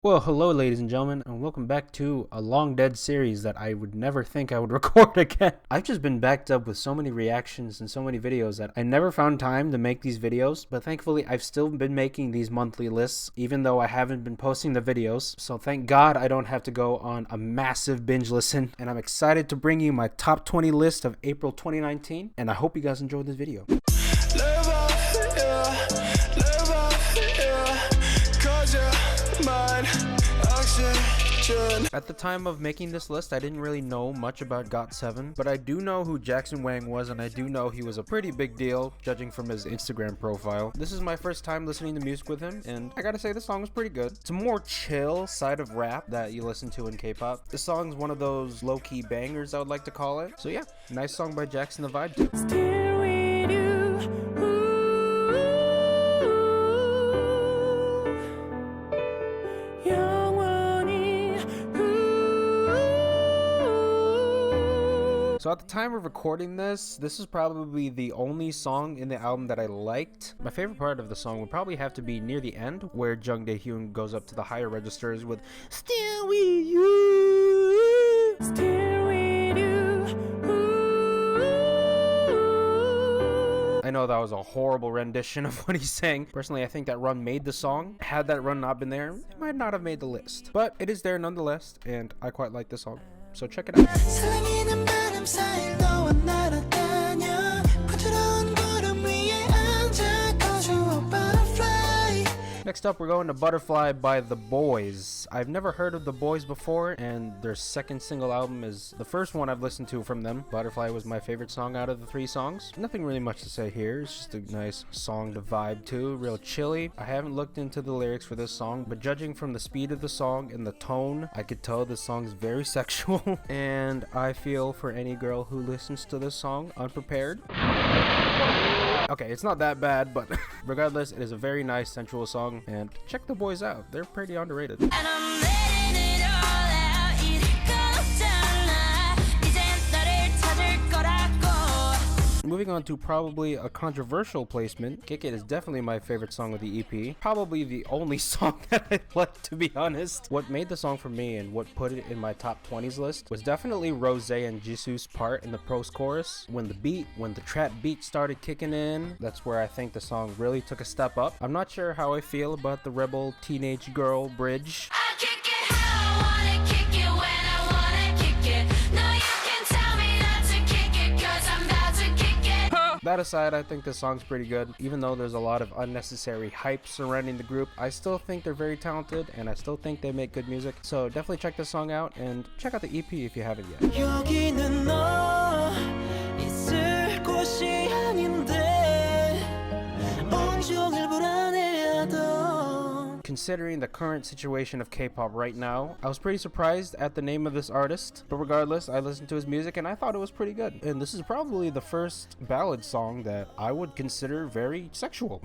Well, hello, ladies and gentlemen, and welcome back to a long dead series that I would never think I would record again. I've just been backed up with so many reactions and so many videos that I never found time to make these videos, but thankfully I've still been making these monthly lists, even though I haven't been posting the videos. So thank God I don't have to go on a massive binge listen, and I'm excited to bring you my top 20 list of April 2019, and I hope you guys enjoyed this video. At the time of making this list, I didn't really know much about GOT7, but I do know who Jackson Wang was, and I do know he was a pretty big deal, judging from his Instagram profile. This is my first time listening to music with him, and I gotta say this song was pretty good. It's a more chill side of rap that you listen to in K-pop. This song's one of those low-key bangers, I would like to call it. So yeah, nice song by Jackson to vibe to. So at the time of recording this is probably the only song in the album that I liked. My favorite part of the song would probably have to be near the end, where Youngjae goes up to the higher registers with "Still with you, still with you." I know that was a horrible rendition of what he's saying. Personally, I think that run made the song. Had that run not been there, it might not have made the list. But it is there nonetheless, and I quite like the song. So check it out. Next up, we're going to Butterfly by The Bois. I've never heard of The Bois before, and their second single album is the first one I've listened to from them. Butterfly was my favorite song out of the 3 songs. Nothing really much to say here. It's just a nice song to vibe to, real chilly. I haven't looked into the lyrics for this song, but judging from the speed of the song and the tone, I could tell this song's very sexual, and I feel for any girl who listens to this song unprepared. Okay, it's not that bad, but regardless, it is a very nice sensual song, and check The Bois out. They're pretty underrated. Moving on to probably a controversial placement, Kick It is definitely my favorite song of the EP. Probably the only song that I like, to be honest. What made the song for me and what put it in my top 20s list was definitely Rose and Jisoo's part in the post chorus. When the trap beat started kicking in, that's where I think the song really took a step up. I'm not sure how I feel about the Rebel Teenage Girl bridge. That aside, I think this song's pretty good. Even though there's a lot of unnecessary hype surrounding the group, I still think they're very talented, and I still think they make good music. So definitely check this song out, and check out the EP if you haven't yet. Considering the current situation of K-pop right now, I was pretty surprised at the name of this artist, but regardless, I listened to his music and I thought it was pretty good. And this is probably the first ballad song that I would consider very sexual.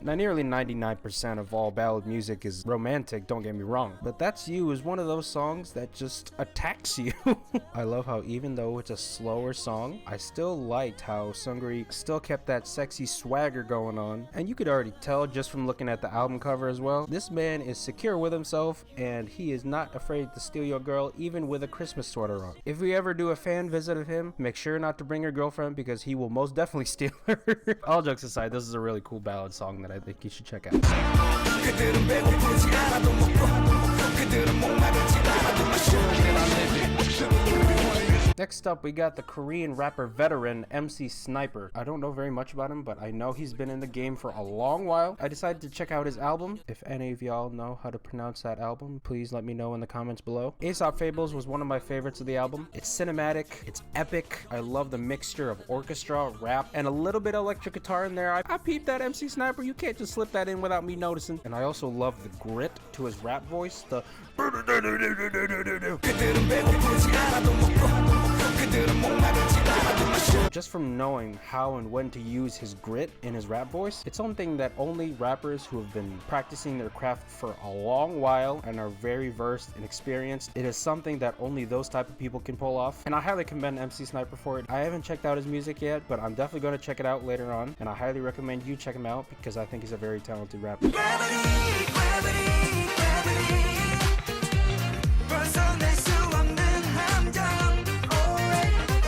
Now, nearly 99% of all ballad music is romantic, don't get me wrong, but That's You is one of those songs that just attacks you. I love how even though it's a slower song, I still liked how Seungri still kept that sexy swagger going on, and you could already tell just from looking at the album cover as well. This man is secure with himself, and he is not afraid to steal your girl even with a Christmas sweater on. If we ever do a fan visit of him, make sure not to bring your girlfriend because he will most definitely steal her. All jokes aside, this is a really cool ballad song that I think you should check out. Next up, we got the Korean rapper veteran MC Sniper. I don't know very much about him, but I know he's been in the game for a long while. I decided to check out his album. If any of y'all know how to pronounce that album, please let me know in the comments below. Aesop Fables was one of my favorites of the album. It's cinematic, it's epic. I love the mixture of orchestra, rap, and a little bit of electric guitar in there. I peeped that MC Sniper. You can't just slip that in without me noticing. And I also love the grit to his rap voice. The just from knowing how and when to use his grit in his rap voice, it's something that only rappers who have been practicing their craft for a long while and are very versed and experienced, it is something that only those type of people can pull off, and I highly commend MC Sniper for it. I haven't checked out his music yet, but I'm definitely going to check it out later on, and I highly recommend you check him out because I think he's a very talented rapper. Gravity, gravity, gravity.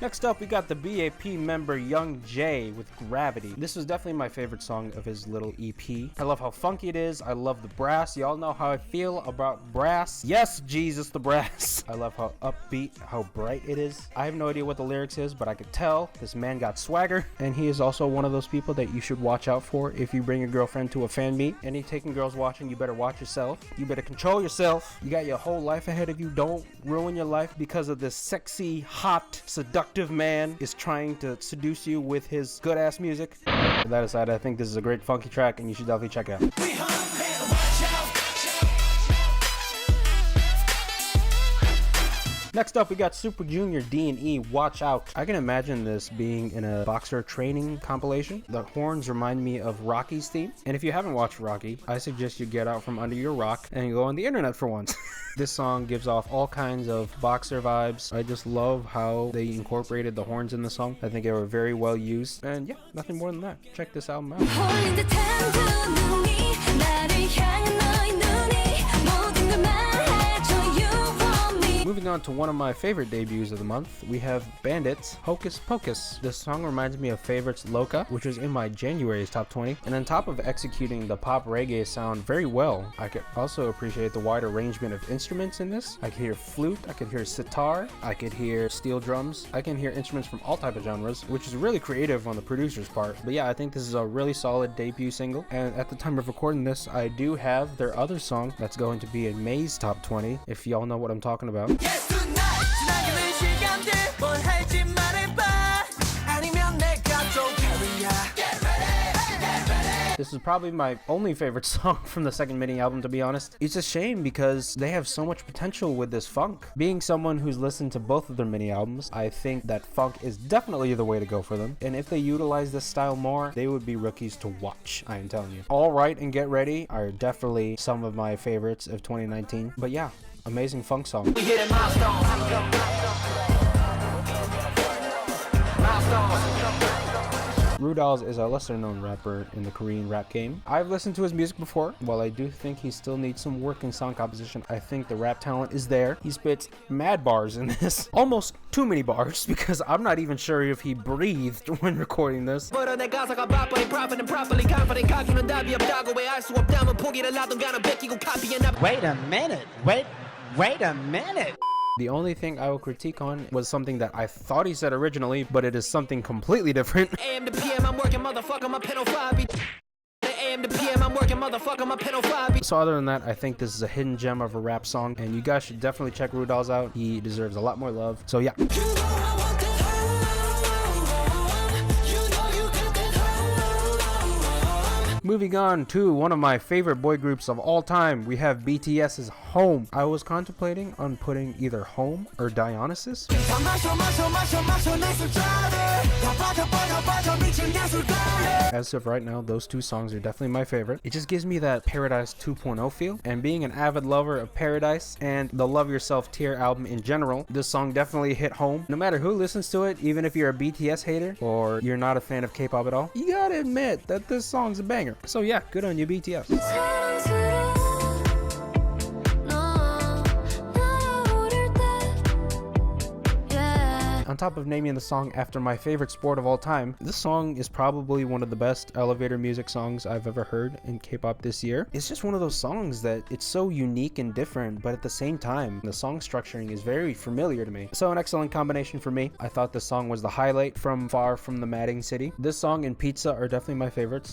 Next up, we got the BAP member Youngjae with Gravity. This was definitely my favorite song of his little EP. I love how funky it is. I love the brass. Y'all know how I feel about brass. Yes, Jesus, the brass. I love how upbeat, how bright it is. I have no idea what the lyrics is, but I could tell this man got swagger. And he is also one of those people that you should watch out for if you bring a girlfriend to a fan meet. Any taking girls watching, you better watch yourself. You better control yourself. You got your whole life ahead of you. Don't ruin your life because of this sexy, hot, seductive man is trying to seduce you with his good ass music. With that aside, I think this is a great funky track and you should definitely check it out. Next up, we got Super Junior D&E, Watch Out. I can imagine this being in a boxer training compilation. The horns remind me of Rocky's theme. And if you haven't watched Rocky, I suggest you get out from under your rock and go on the internet for once. This song gives off all kinds of boxer vibes. I just love how they incorporated the horns in the song. I think they were very well used. And yeah, nothing more than that. Check this album out. Moving on to one of my favorite debuts of the month, we have Bandits, Hocus Pocus. This song reminds me of Favorites Logout, which was in my January's top 20. And on top of executing the pop reggae sound very well, I could also appreciate the wide arrangement of instruments in this. I could hear flute, I could hear sitar, I could hear steel drums, I can hear instruments from all type of genres, which is really creative on the producer's part. But yeah, I think this is a really solid debut single. And at the time of recording this, I do have their other song that's going to be in May's top 20, if y'all know what I'm talking about. This is probably my only favorite song from the second mini album, to be honest. It's a shame because they have so much potential with this funk. Being someone who's listened to both of their mini albums, I think that funk is definitely the way to go for them. And if they utilize this style more, they would be rookies to watch, I am telling you. All Right and Get Ready are definitely some of my favorites of 2019. But yeah, amazing funk song. We hit a milestone. Rudolph is a lesser known rapper in the Korean rap game. I've listened to his music before. While I do think he still needs some work in song composition, I think the rap talent is there. He spits mad bars in this. Almost too many bars because I'm not even sure if he breathed when recording this. Wait a minute. Wait a minute. The only thing I will critique on was something that I thought he said originally, but it is something completely different. AM to PM, I'm working, motherfucker, my pedophile. AM to PM, I'm working, motherfucker, my pedophile. So other than that, I think this is a hidden gem of a rap song, and you guys should definitely check Rudolph out. He deserves a lot more love. So yeah. Moving on to one of my favorite boy groups of all time, we have BTS's Home. I was contemplating on putting either Home or Dionysus. As of right now, those two songs are definitely my favorite. It just gives me that Paradise 2.0 feel, and being an avid lover of Paradise and the Love Yourself tier album in general, this song definitely hit home. No matter who listens to it, even if you're a BTS hater or you're not a fan of K-pop at all, you gotta admit that this song's a banger. So yeah, good on you, BTS. On top of naming the song after my favorite sport of all time, this song is probably one of the best elevator music songs I've ever heard in K-pop this year. It's just one of those songs that it's so unique and different, but at the same time, the song structuring is very familiar to me. So an excellent combination for me. I thought this song was the highlight from Far From the Madding City. This song and Pizza are definitely my favorites.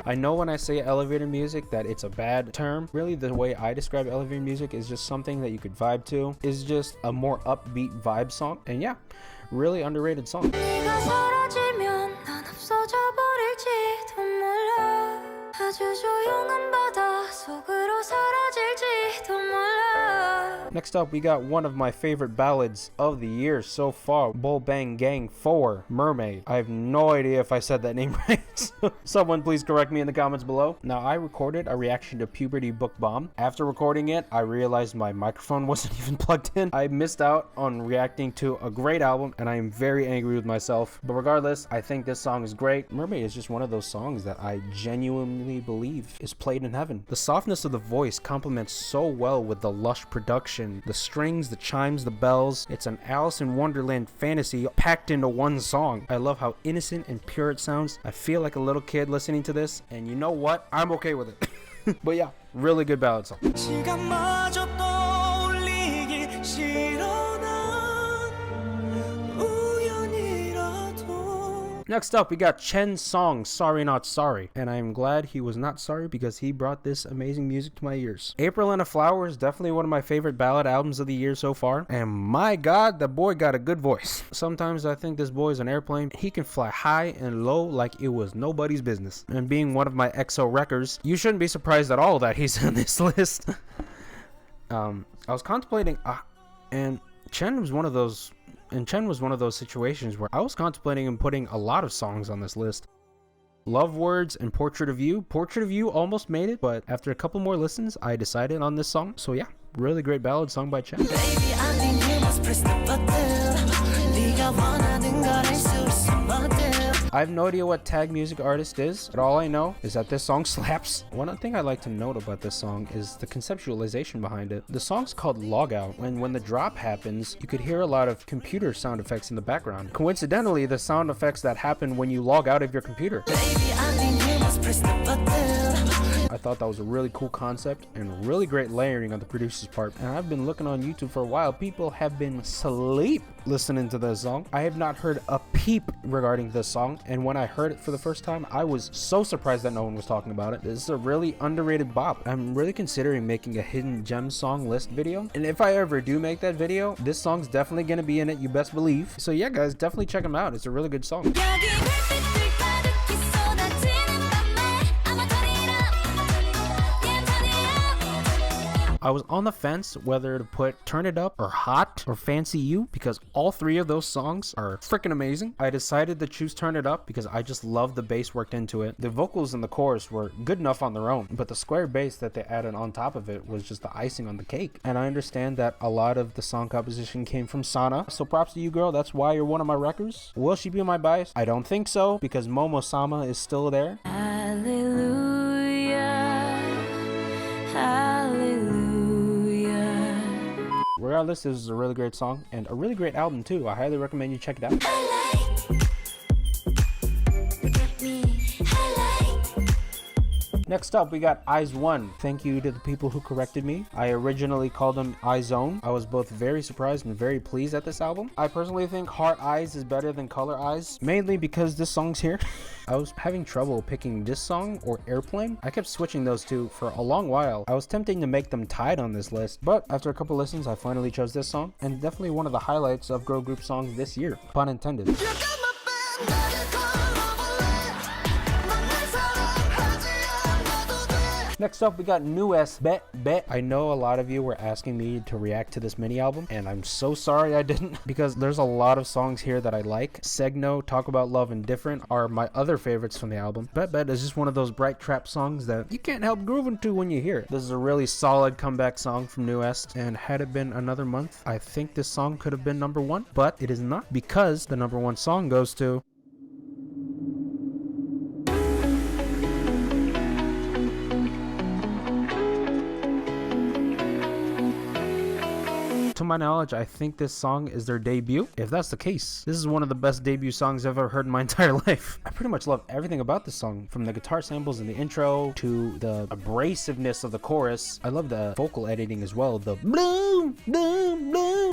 I know when I say elevator music that it's a bad term. Really, the way I describe elevator music is just something that you could vibe to. It's just a more upbeat vibe song. And yeah, really underrated song. Next up, we got one of my favorite ballads of the year so far, Bull Bang Gang 4, Mermaid. I have no idea if I said that name right. Someone please correct me in the comments below. Now, I recorded a reaction to Puberty Book Bomb. After recording it, I realized my microphone wasn't even plugged in. I missed out on reacting to a great album, and I am very angry with myself. But regardless, I think this song is great. Mermaid is just one of those songs that I genuinely believe life is played in heaven. The softness of the voice complements so well with the lush production, the strings, the chimes, the bells. It's an Alice in Wonderland fantasy packed into one song. I love how innocent and pure it sounds. I feel like a little kid listening to this, and you know what? I'm okay with it. But yeah, really good ballad song. Next up, we got Chen's song, Sorry Not Sorry. And I am glad he was not sorry because he brought this amazing music to my ears. April and a Flower is definitely one of my favorite ballad albums of the year so far. And my God, the boy got a good voice. Sometimes I think this boy is an airplane. He can fly high and low like it was nobody's business. And being one of my EXO wreckers, you shouldn't be surprised at all that he's on this list. I was contemplating, and Chen was one of those situations where I was contemplating putting a lot of songs on this list. Love Words and Portrait of You. Portrait of You almost made it, but after a couple more listens, I decided on this song. So yeah, really great ballad song by Chen. Baby, I think you must press the button. I have no idea what tag music artist is, but all I know is that this song slaps. One thing I like to note about this song is the conceptualization behind it. The song's called Logout, and when the drop happens, you could hear a lot of computer sound effects in the background. Coincidentally, the sound effects that happen when you log out of your computer. Baby, I think you must press the button. I thought that was a really cool concept and really great layering on the producer's part. And I've been looking on YouTube for a while. People have been asleep listening to this song. I have not heard a peep regarding this song, and when I heard it for the first time, I was so surprised that no one was talking about it. This is a really underrated bop. I'm really considering making a hidden gem song list video, and if I ever do make that video, this song's definitely gonna be in it, you best believe. So yeah guys, definitely check them out. It's a really good song. I was on the fence whether to put Turn It Up or Hot or Fancy You because all three of those songs are freaking amazing. I decided to choose Turn It Up because I just love the bass worked into it. The vocals in the chorus were good enough on their own, but the square bass that they added on top of it was just the icing on the cake. And I understand that a lot of the song composition came from Sana, so props to you, girl. That's why you're one of my wreckers. Will she be my bias? I don't think so because Momosama is still there. Hallelujah. Hallelujah. Regardless, this is a really great song and a really great album too. I highly recommend you check it out. Next up, we got Eyes One. Thank you to the people who corrected me. I originally called them Eyezone. I was both very surprised and very pleased at this album. I personally think Heart Eyes is better than Color Eyes, mainly because this song's here. I was having trouble picking this song or Airplane. I kept switching those two for a long while. I was tempting to make them tied on this list, but after a couple listens, I finally chose this song, and definitely one of the highlights of girl group songs this year, pun intended. Next up, we got Newest Bet Bet. I know a lot of you were asking me to react to this mini album, and I'm so sorry I didn't because there's a lot of songs here that I like. Segno, Talk About Love, and Different are my other favorites from the album. Bet Bet is just one of those bright trap songs that you can't help grooving to when you hear it. This is a really solid comeback song from Newest, and had it been another month, I think this song could have been #1, but it is not because the #1 song goes to To my knowledge, I think this song is their debut. If that's the case, this is one of the best debut songs I've ever heard in my entire life. I pretty much love everything about this song, from the guitar samples in the intro to the abrasiveness of the chorus. I love the vocal editing as well. The bloom, bloom, bloom.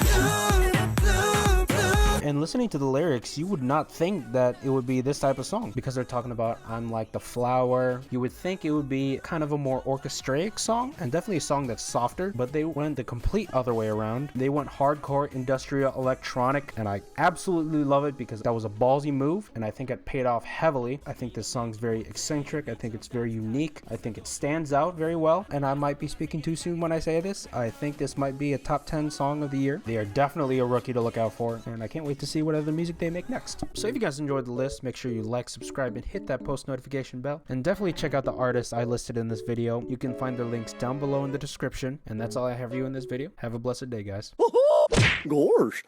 And listening to the lyrics, you would not think that it would be this type of song because they're talking about I'm like the flower. You would think it would be kind of a more orchestraic song and definitely a song that's softer, but they went the complete other way around. They went hardcore, industrial, electronic, and I absolutely love it because that was a ballsy move and I think it paid off heavily. I think this song's very eccentric. I think it's very unique. I think it stands out very well, and I might be speaking too soon when I say this. I think this might be a top 10 song of the year. They are definitely a rookie to look out for, and I can't wait to see what other music they make next. So if you guys enjoyed the list, make sure you like, subscribe, and hit that post notification bell, and definitely check out the artists I listed in this video. You can find their links down below in the description, and that's all I have for you in this video. Have a blessed day, guys. Gosh.